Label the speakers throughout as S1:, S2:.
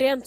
S1: 3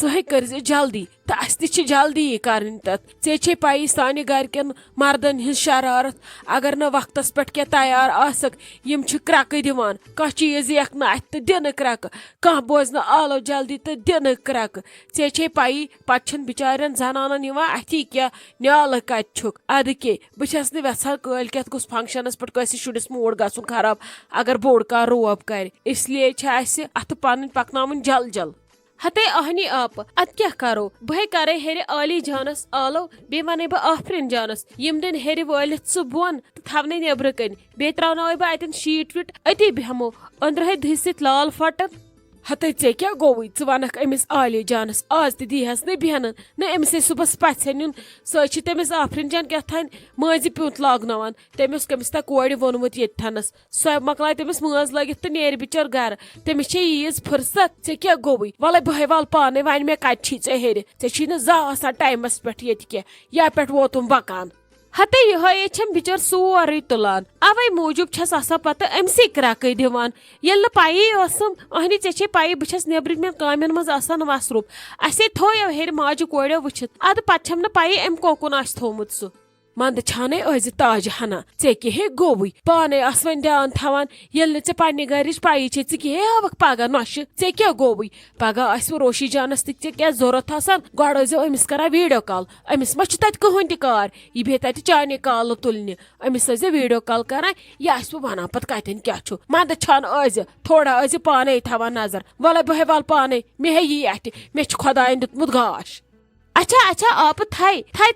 S1: ژٕ کٔرزِ جلدی تہٕ اَسہِ تہِ چھِ جلدی کَرٕنۍ تَتھ ژےٚ چھے پَیی سانہِ گرِکٮ۪ن مردن ہٕنٛز شرارت اگر نہٕ وقتس پٮ۪ٹھ کینٛہہ تیار آسکھ یِم چھِ کرٛٮ۪کہٕ دِوان کانٛہہ چیٖز یِیَکھ نہٕ اَتھِ تہٕ دِنہٕ کرٛٮ۪کہٕ کانٛہہ بوزِ نہٕ آلو جلدی تہٕ دِنہٕ کرٛٮ۪کہٕ ژےٚ چھے پَیی پتہٕ چھُنہٕ بِچارٮ۪ن زنانن یِوان اَتھی کینٛہہ نیالہٕ کتہِ چھُکھ اَدٕ کیٛاہ بہٕ چھس نہٕ یژھان کٲلکٮ۪تھ گوٚژھ فنٛکشنس پٮ۪ٹھ کٲنٛسہِ شُرِس موٗڈ گژھُن خراب اگر بوٚڑ کانٛہہ روب کرِ اسلیے چھِ اَسہِ اَتھٕ پنٕنۍ پکناوٕنۍ جل جل
S2: ہتے آہنی آپہٕ اد کیٛاہ کرو بہے کرے ہیرِ عالی جانس آلو بیٚیہِ ونے بہٕ آفرین جانس یِم دِن ہیرِ وٲلِتھ سُہ بۄن تہٕ تھاونٕے نیبرٕ کَنۍ بیٚیہِ تراوناوے بہٕ اَتٮ۪ن شیٖٹ ویٖٹ أتی بیٚہمو أنٛدرٕہے دٕہہِ سۭتۍ لال پھٹن
S1: ہتے ژےٚ کیٛاہ گوٚوُے ژٕ ونکھ أمِس عالی جانس آز تہِ دیٖہس نہٕ بیٚہنہٕ نہ أمِسے صبحس پژھٮ۪ن نیُن سۄ چھِ تٔمِس آفرین جان کیٛاہ تھانۍ مٲنزِ پیوٗنت لاگناوان تٔمۍ اوس کٔمِس تانۍ کورِ ووٚنمُت ییٚتھنس سۄ مۄکلاے تٔمِس مٲنز لٲگِتھ تہٕ نیرِ بِچٲر گرٕ تٔمِس چھے ییٖژ فرست ژےٚ کیٛاہ گوٚوُے وَلے بہے وال پانے وۄنۍ مےٚ کتہِ چھی ژےٚ ہیرِ ژےٚ چھی نہٕ زانٛہہ آسان ٹایمس پٮ۪ٹھ ییٚتہِ کینٛہہ یا پٮ۪ٹھ ووتُم بکان
S2: ہتے یِہے چھم بِچٲر سورُے تُلان اوے موٗجوٗب چھس آسان پتہٕ أمسٕے کرٛٮ۪کٕے دِوان ییٚلہِ نہٕ پَیی ٲسٕم اہنی ژےٚ چھے پَیی بہٕ چھس نیبرِمٮ۪ن کامٮ۪ن منٛز آسان مصروٗف اَسے تھویو ہیرِ ماجہِ کوریو وٕچھِتھ اَدٕ پتہٕ چھم نہٕ پَیی أمۍ کوکُن آسہِ تھومُت سُہ
S1: منٛدٕ چھانے ٲسۍ تاجہِ ہنا ژےٚ کیٛاہ گوٚوُے پانے آس وۄنۍ دیان تھاوان ییٚلہِ نہٕ ژےٚ پننہِ گرِچ پَیی چھے ژٕ کیٛاہ ہاوکھ پگاہ نۄشہِ ژےٚ کیٛاہ گوٚوُے پگاہ آسوٕ روشی جانس تہِ ژےٚ کیٛاہ ضوٚرتھ آسان گۄڈٕ ٲسۍزیو أمِس کران ویٖڈیو کال أمِس ما چھُ تتہِ کٕہٕنۍ تہِ کار یہِ بیٚہہِ تتہِ چانے کالہٕ تُلنہِ أمِس ٲسۍزِ ویٖڈیو کال کران یہِ آسوٕ ونان پتہٕ کتٮ۪ن کیٛاہ چھُ منٛدٕ چھانہٕ ٲسۍزِ تھوڑا ٲسۍزِ پانے تھاوان نظر وَلے بہے وال پانے مےٚ ہے یی اَتھِ مےٚ چھُ خۄداین دیُتمُت گاش
S2: اچھا اچھا آپہٕ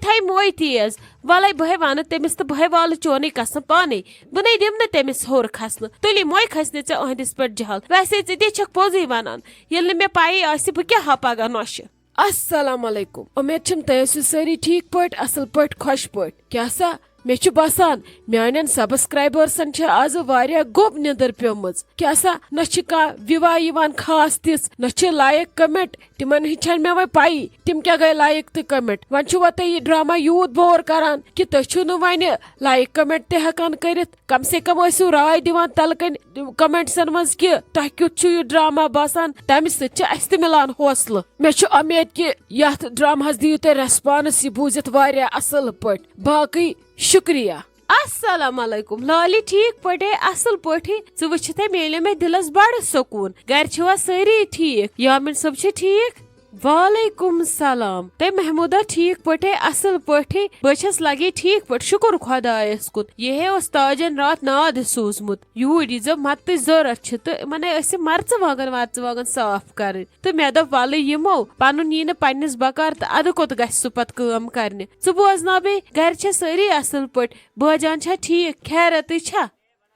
S2: تھے موے تیز وَلے بہے وَنہٕ تٔمِس تہٕ بہے والہٕ چونٕے قسم پانے بہٕ نَے دِمہٕ نہٕ تٔمِس ہیوٚر کھسنہٕ تُلی موے کھسہِ نہٕ ژےٚ أہنٛدِس پٮ۪ٹھ جہل ویسے ژٕ تہِ چھکھ پوٚزُے وَنان ییٚلہِ نہٕ مےٚ پَیی آسہِ بہٕ کیٛاہ ہا پگاہ نۄشہِ
S1: السلام علیکم اُمید چھم تُہۍ ٲسِو سٲری ٹھیٖک پٲٹھۍ اصل پٲٹھۍ خۄش پٲٹھۍ کیٛاہ سا مےٚ چھُ باسان میانٮ۪ن سبسکرایبٲرسن چھِ آزٕ واریاہ گوٚب نِندٕر پیٚمٕژ کیٛاہ سا نہ چھِ کانٛہہ وِوا یِوان خاص تِژھ نہ چھِ لایک کمنٹ تِمن ہٕنٛز چھنہٕ مےٚ وۄنۍ پَیی تِم کیٛاہ گٔے لایک تہٕ کمنٹ وۄنۍ چھُوا تُہۍ یہِ ڈراما یوٗت بور کران کہِ تُہۍ چھِو نہٕ وۄنۍ لایک کمنٹ تہِ ہٮ۪کان کٔرِتھ کم سے کم ٲسِو راے دِوان تلہٕ کنۍ کمنٹسن منٛز کہِ تۄہہِ کیُتھ چھُ یہِ ڈراما باسان تمہِ سۭتۍ چھِ اَسہِ تہِ مِلان حوصلہٕ مےٚ چھُ اُمید کہِ یتھ ڈراماہس دِیِو تُہۍ ریسپانس یہِ بوٗزِتھ واریاہ اصل پٲٹھۍ باقٕے شُکریہ
S2: السلام علیکم لالی ٹھیٖک پٲٹھۍ اصل پٲٹھی ژٕ وٕچھِتھے میلے مےٚ دِلس بڑٕ سکوٗن گرِ چھِوا سٲری ٹھیٖک یامن صٲب چھِ ٹھیٖک وعلیکُم السلام تُہۍ محموٗدا ٹھیٖک پٲٹھۍ اصل پٲٹھی بہٕ چھس لگے ٹھیٖک پٲٹھۍ شُکُر خۄدایس کُن یِہے اوس تاجن راتھ ناد سوٗزمُت یوٗرۍ ییٖزیو متٕچ ضوٚرتھ چھِ تہٕ یِمن ٲسۍ مرژٕوانٛگن صاف کرٕنۍ تہٕ مےٚ دوٚپ وَلہٕ یِمو پنُن یی نہٕ پننِس بکار تہٕ ادٕ کوٚت گژھِ سُہ پتہٕ کٲم کرنہِ ژٕ بوزناو بیٚیہِ گرِ چھا سٲری اصل پٲٹھۍ بٲجان چھا ٹھیٖک خیرتٕے چھا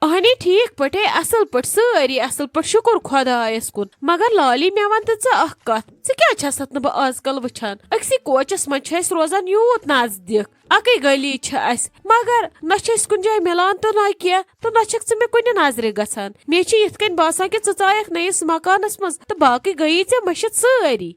S2: اہنی ٹھیٖک پٲٹھۍ اصل پٲٹھۍ سٲری اصل پٲٹھۍ شُکُر خۄدایس کُن مگر لالی مےٚ ون تہٕ ژٕ اکھ کتھ ژٕ کیٛازِ چھسکھ نہٕ بہٕ آزکل وٕچھان أکسٕے کوچس منٛز چھِ أسۍ روزان یوٗت نزدیٖک اکٕے گلی چھِ اسہِ مگر نہ چھِ أسۍ کُنہِ جایہِ مِلان تہٕ نہ کینٛہہ تہٕ نہ چھکھ ژٕ مےٚ کُنہِ نظرِ گژھان مےٚ چھِ یِتھ کٔنۍ باسان کہِ ژٕ ژایکھ نٔیِس مکانس منٛز تہٕ باقٕے گٔیی ژےٚ مٔشِتھ سٲری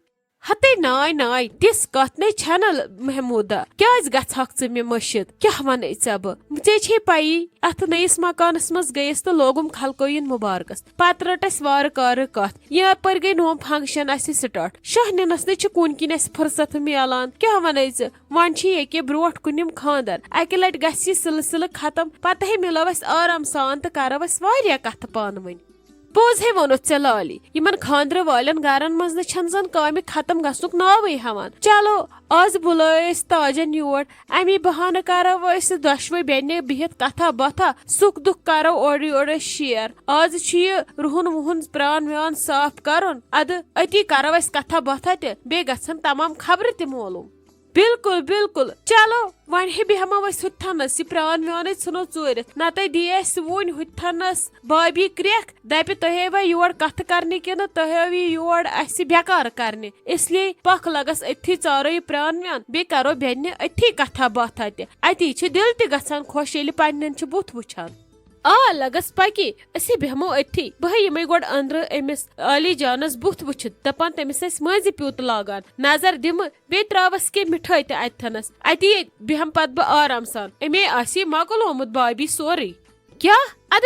S2: ہتے ناے تِژھ کتھ نَے چھنہٕ محموٗدا کیٛازِ گژھکھ ژٕ مےٚ مٔشِتھ کیٛاہ ونے ژےٚ بہٕ ژےٚ چھے پَیی اتھ نٔیِس مکانس منٛز گٔیس تہٕ لوگُم خلقٲیِن مُبارکس پتہٕ رٔٹ اسہِ وارٕ کارٕ کتھ یپٲرۍ گٔے نوٚم فنٛکشن اسہِ سٹاٹ شاہ نِنس نَے چھِ کُنہِ کِنۍ اسہِ فرست میلان کیٛاہ ونے ژٕ وۄنۍ چھِ ییٚکیٛاہ برونٛٹھ کُنِم خانٛدر اکہِ لٹہِ گژھِ یہِ سلسلہٕ ختم پتہٕ ہے مِلو اسہِ آرام سان تہٕ کرو أسۍ واریاہ کتھٕ پانہٕ ؤنۍ پوٚز ہے ووٚنُتھ ژےٚ لالی یِمن خانٛدرٕ والٮ۪ن گرن منٛز نہٕ چھنہٕ زن کامہِ ختم گژھنُک ناوٕے ہٮ۪وان چلو آز بُلٲے أسۍ تاجن یور امی بہانہٕ کرو أسۍ دۄشوے بیٚنہِ بِہِتھ کتھا باتھا سُکھ دُکھ کرو اورٕ یورٕ أسۍ شیر آز چھُ یہِ رُہُن وُہُن پران وان صاف کرُن ادٕ أتی کرو أسۍ کتھا باتھا تہِ بیٚیہِ گژھن تمام خبرٕ تہِ معلوٗم بالکل چلو وۄنۍ ہے بیٚہمو أسۍ ہُتھنس یہِ پران وانے ژھٕنو ژوٗرِتھ نتہٕ دی اسہِ وُنۍ ہُتھنس بابی کرٛٮ۪کھ دپہِ تُہۍ ہیوا یور کتھٕ کرنہِ کِنہٕ تُہۍ ہٲو یہِ یور اسہِ بیکار کرنہِ اس لیے پکھ لگس أتھی ژارو یہِ پران وان بیٚیہِ کرو بیٚنہِ أتھی کتھا باتھا تہِ اتی چھِ دل تہِ گژھان خۄش ییٚلہِ پننٮ۪ن چھِ بُتھ وٕچھان لگس پکی أسۍ بیٚہمو أتھی بہٕ یِمے گۄڈٕ أنٛدرٕ أمِس عالی جانس بُتھ وٕچھِتھ دپان تٔمِس ٲسۍ مٲنزِ پیوٗت لاگان نظر دِمہٕ بیٚیہِ تراوس کینٛہہ مِٹھٲے تہِ اَتھنس اتی بیٚہم پتہٕ بہٕ آرام سان اَمے آسہِ یہِ مۄکلومُت بابی سورُے کیٛاہ اد